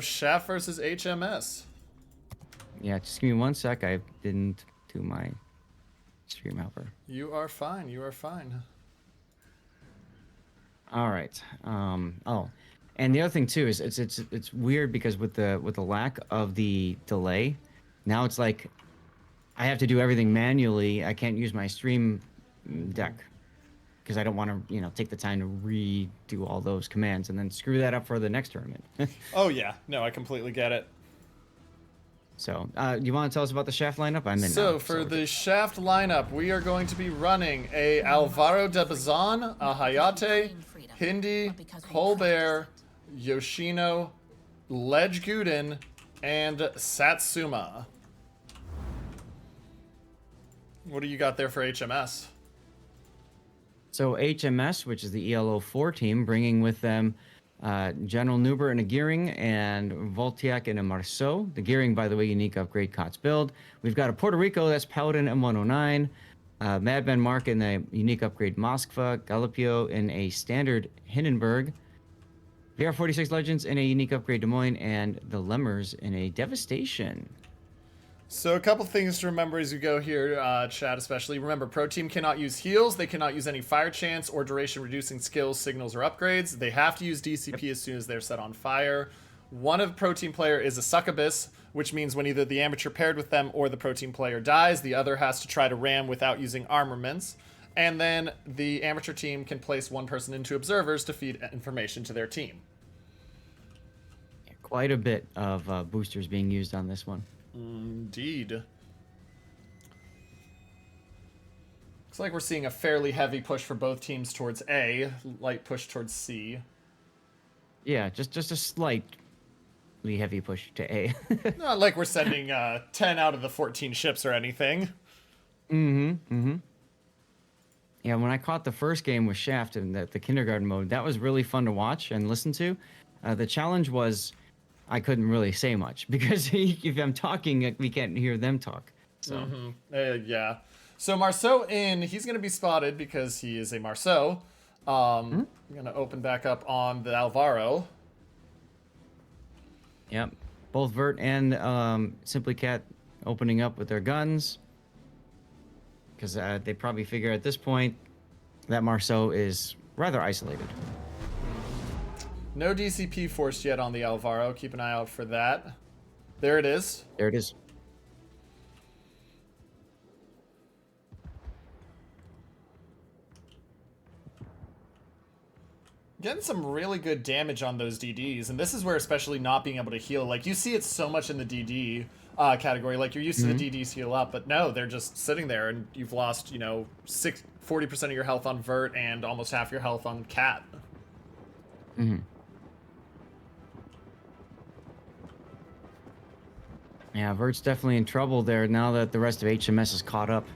Shaft versus HMS. Yeah, just give me 1 sec. I didn't do my stream helper. You are fine. You are fine. All right. Oh, and the other thing too is it's weird because with the lack of the delay, now it's like I have to do everything manually. I can't use my stream deck because I don't want to, take the time to redo all those commands and then screw that up for the next tournament. Oh yeah, no, I completely get it. So, you want to tell us about the shaft lineup? I'm in now. So for the Shaft lineup, we are going to be running a Alvaro de Bazan, a Hayate, Hindi, Colbert, Yoshino, Ledge Guden, and Satsuma. What do you got there for HMS? So HMS, which is the ELO 4 team, bringing with them General Nuber and a Gearing, and Voltiak and a Marceau. The Gearing, by the way, unique upgrade COTS build. We've got a Puerto Rico, that's Paladin M109. Madman Mark in a unique upgrade Moskva. Galopio in a standard Hindenburg. VR46 Legends in a unique upgrade Des Moines. And the Lemmers in a Devastation. So a couple things to remember as you go here, chat especially. Remember, Pro Team cannot use heals. They cannot use any fire chance or duration reducing skills, signals, or upgrades. They have to use DCP as soon as they're set on fire. One of Pro Team player is a succubus, which means when either the amateur paired with them or the Pro Team player dies, the other has to try to ram without using armaments. And then the amateur team can place one person into observers to feed information to their team. Yeah, quite a bit of boosters being used on this one. Indeed. Looks like we're seeing a fairly heavy push for both teams towards A, light push towards C. Yeah, just a slightly heavy push to A. Not like we're sending 10 out of the 14 ships or anything. Yeah, when I caught the first game with Shaft in the kindergarten mode, that was really fun to watch and listen to. The challenge was I couldn't really say much because if I'm talking, we can't hear them talk. So Yeah. So Marceau in, he's going to be spotted because he is a Marceau. I'm going to open back up on the Alvaro. Yep, both Vert and Simply Cat opening up with their guns because they probably figure at this point that Marceau is rather isolated. No DCP forced yet on the Alvaro. Keep an eye out for that. There it is. There it is. Getting some really good damage on those DDs, and this is where especially not being able to heal, like you see it so much in the DD category, like you're used to the DDs heal up, but no, they're just sitting there and you've lost, 40% of your health on Vert and almost half your health on Cat. Yeah, Vert's definitely in trouble there now that the rest of HMS is caught up.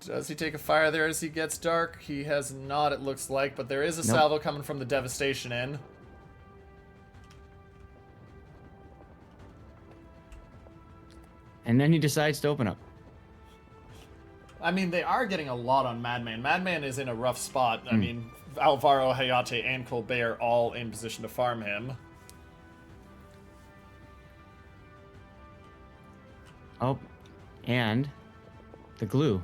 Does he take a fire there as he gets dark? He has not, it looks like, but there is a salvo coming from the Devastation in. And then he decides to open up. I mean, they are getting a lot on Madman. Madman is in a rough spot. I mean, Alvaro, Hayate, and Colbert all in position to farm him. Oh, and the glue.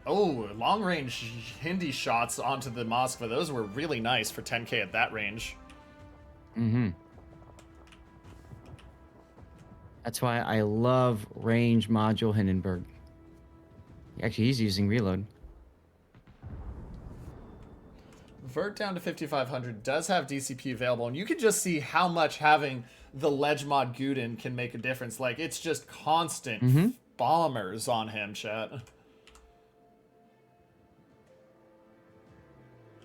Oh, long-range Hindi shots onto the Moskva. Those were really nice for 10k at that range. That's why I love range module Hindenburg. Actually, he's using reload. Vert down to 5,500 does have DCP available, and you can just see how much having the Ledge Mod Guden can make a difference. Like, it's just constant bombers on him, chat.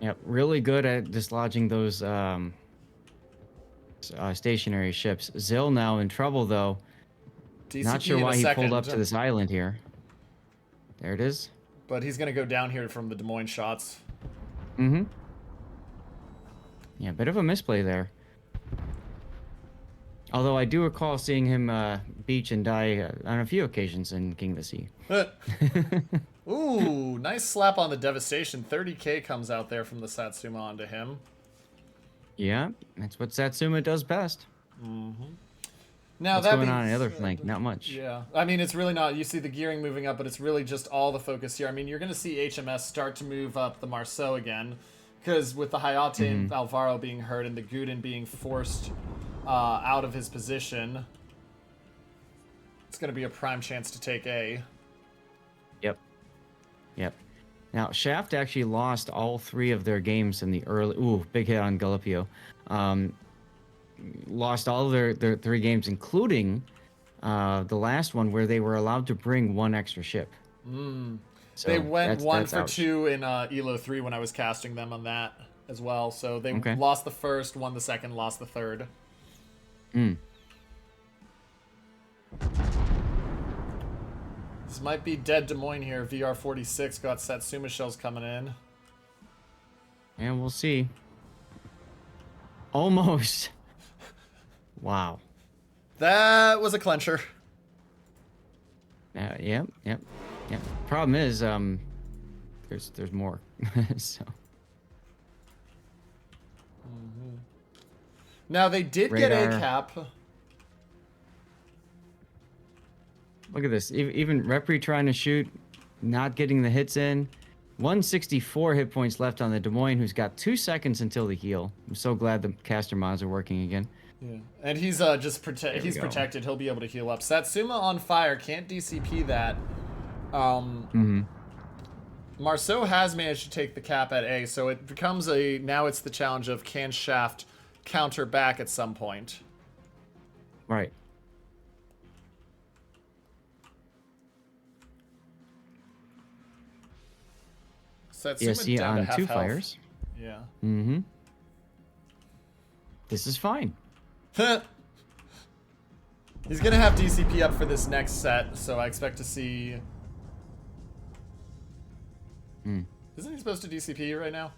Yep, really good at dislodging those stationary ships. Zill now in trouble, though. DCP Not sure in a why he pulled second, up to this island here. There it is. but he's going to go down here from the Des Moines shots. Yeah, bit of a misplay there. Although I do recall seeing him beach and die on a few occasions in King of the Sea. Ooh, nice slap on the Devastation. 30k comes out there from the Satsuma onto him. Yeah, that's what Satsuma does best. Now What's that going being on on the other said, flank? Not much. yeah, I mean it's really not. You see the gearing moving up, but it's really just all the focus here. I mean you're going to see HMS start to move up the Marceau again, because with the Hayate and Alvaro being hurt and the Guden being forced out of his position, it's going to be a prime chance to take A. Yep. Yep. Now, Shaft actually lost all 3 of their games in the early. Ooh, big hit on Galupio. Lost all of their 3 games, including the last one where they were allowed to bring 1 extra ship. So They went one that's for ouch. 2 in ELO 3 when I was casting them on that as well. So they Okay. lost the first, won the second, lost the third. Mm. This might be dead Des Moines here. VR46 got Satsuma shells coming in. And we'll see. Almost. Wow. That was a clencher. Yep. Problem is, there's more. So Now they did get Radar. a cap. look at this. Even Repri trying to shoot, not getting the hits in. 164 hit points left on the Des Moines, who's got 2 seconds until the heal. I'm so glad the caster mods are working again. Yeah. And he's just we go. protected. He'll be able to heal up. Satsuma on fire. Can't DCP that. Marceau has managed to take the cap at A, so it becomes now it's the challenge of can Shaft counter back at some point. Right. Satsuma ESC down to on half 2 health. fires. Yeah. This is fine. He's gonna have DCP up for this next set, so I expect to see. Isn't he supposed to DCP right now?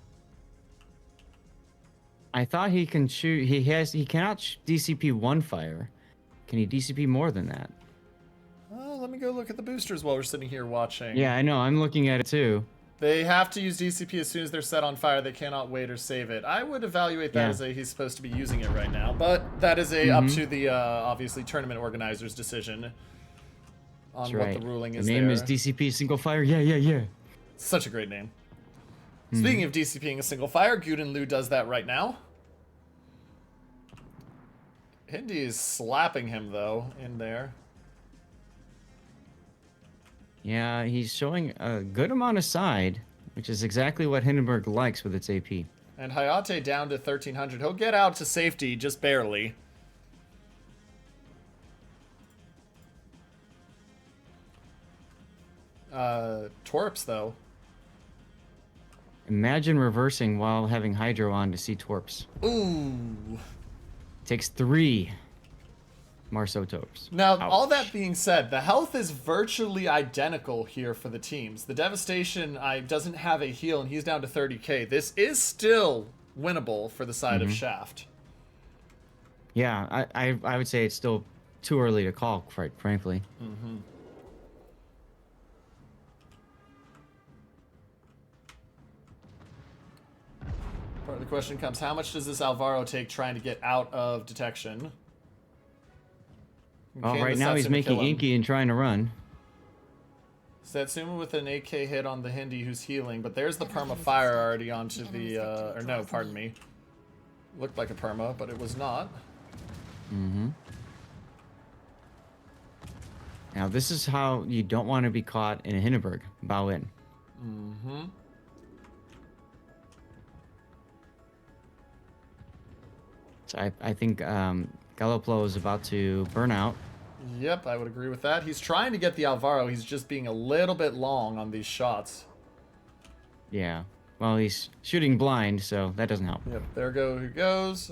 I thought he can shoot. He cannot DCP 1 fire. Can he DCP more than that? Oh, let me go look at the boosters while we're sitting here watching. Yeah, I know. I'm looking at it too. They have to use DCP as soon as they're set on fire. They cannot wait or save it. I would evaluate that as he's supposed to be using it right now, but that is up to the obviously tournament organizers' decision on That's what right. the ruling The is. name there. is DCP single fire. Yeah. Such a great name. Speaking of DCPing a single fire, Guden Liu does that right now. Hindi is slapping him though in there. Yeah, he's showing a good amount of side, which is exactly what Hindenburg likes with its AP. And Hayate down to 1300. He'll get out to safety, just barely. Torps, though. Imagine reversing while having Hydro on to see Torps. Ooh. Takes 3 Marceau Torps. Now, Ouch. all that being said, the health is virtually identical here for the teams. The Devastation doesn't have a heal, and he's down to 30k. This is still winnable for the side of Shaft. Yeah, I would say it's still too early to call, quite frankly. Part of the question comes, how much does this Alvaro take trying to get out of detection? Well, Can right the now he's Satsuma making kill him? Inky and trying to run. Satsuma with an 8k hit on the Hindi who's healing, but there's the perma fire already onto the, or no, pardon me. Looked like a perma, but it was not. Now this is how you don't want to be caught in a Hindenburg. Bow in. So I think Galoplo is about to burn out. Yep, I would agree with that. He's trying to get the Alvaro. He's just being a little bit long on these shots. Yeah. Well, he's shooting blind, so that doesn't help. Yep, there he goes.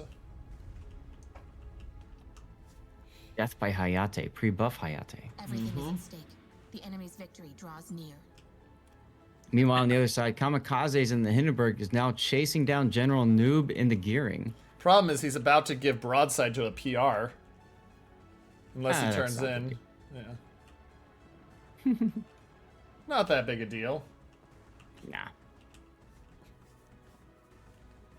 Death by Hayate. Pre-buff Hayate. Everything is at stake. The enemy's victory draws near. Meanwhile, on the other side, Kamikazes in the Hindenburg is now chasing down General Noob in the gearing. Problem is he's about to give broadside to a PR. Unless he that's turns not a in. big Yeah. Not that big a deal. Nah.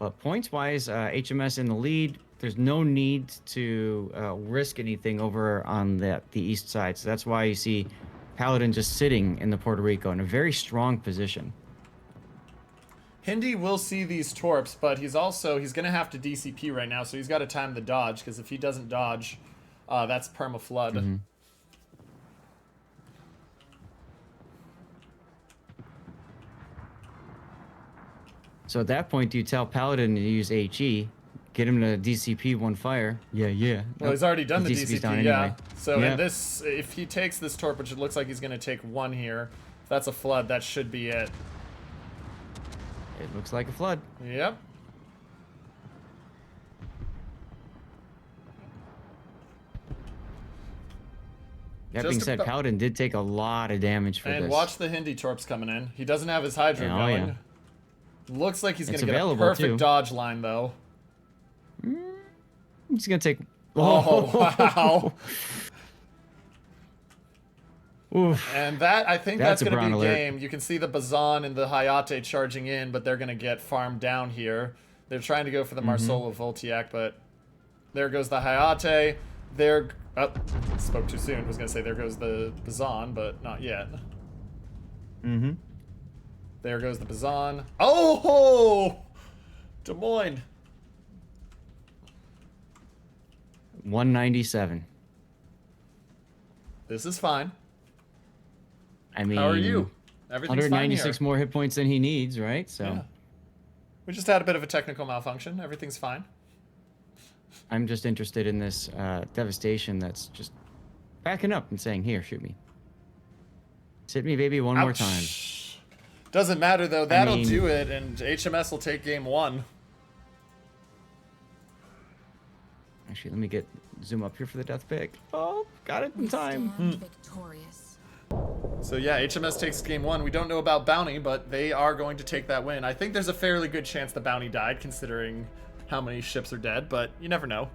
But points-wise, HMS in the lead. There's no need to risk anything over on the east side. So that's why you see Paladin just sitting in the Puerto Rico in a very strong position. Hindi will see these torps, but he's going to have to DCP right now, so he's got to time the dodge, because if he doesn't dodge, that's perma-flood. Mm-hmm. So at that point, do you tell Paladin to use HE, get him to DCP one fire? Yeah. Well, he's already done the DCP's DCP, down yeah. anyway. So Yeah. in this, if he takes this torp, which it looks like he's going to take one here, if that's a flood, that should be it. It looks like a flood. Yep. That being said, Paladin did take a lot of damage for this. And watch the Hindi torps coming in. He doesn't have his Hydra Yeah, going. yeah. Looks like he's going It's to get a available, perfect too. dodge line, though. He's gonna take. Oh, wow. Oof. And that, I think That's that's a going to be brown alert. game. You can see the Bazan and the Hayate charging in, but they're going to get farmed down here. They're trying to go for the Marsola Voltiac, but there goes the Hayate. There... Oh, spoke too soon. I was going to say there goes the Bazan, but not yet. Mm-hmm. There goes the Bazan. Oh! Des Moines. 197. This is fine. I mean, How are you? Everything's fine here. 196 more hit points than he needs, right? So Yeah. We just had a bit of a technical malfunction. Everything's fine. I'm just interested in this devastation that's just backing up and saying, "Here, shoot me. Hit me, baby, one more time." Doesn't matter, though. That'll mean- do it, and HMS will take game one. Actually, let me get zoom up here for the death pick. Oh, got it in We time. stand victorious. So yeah, HMS takes game one. We don't know about Bounty, but they are going to take that win. I think there's a fairly good chance the Bounty died, considering how many ships are dead, but you never know.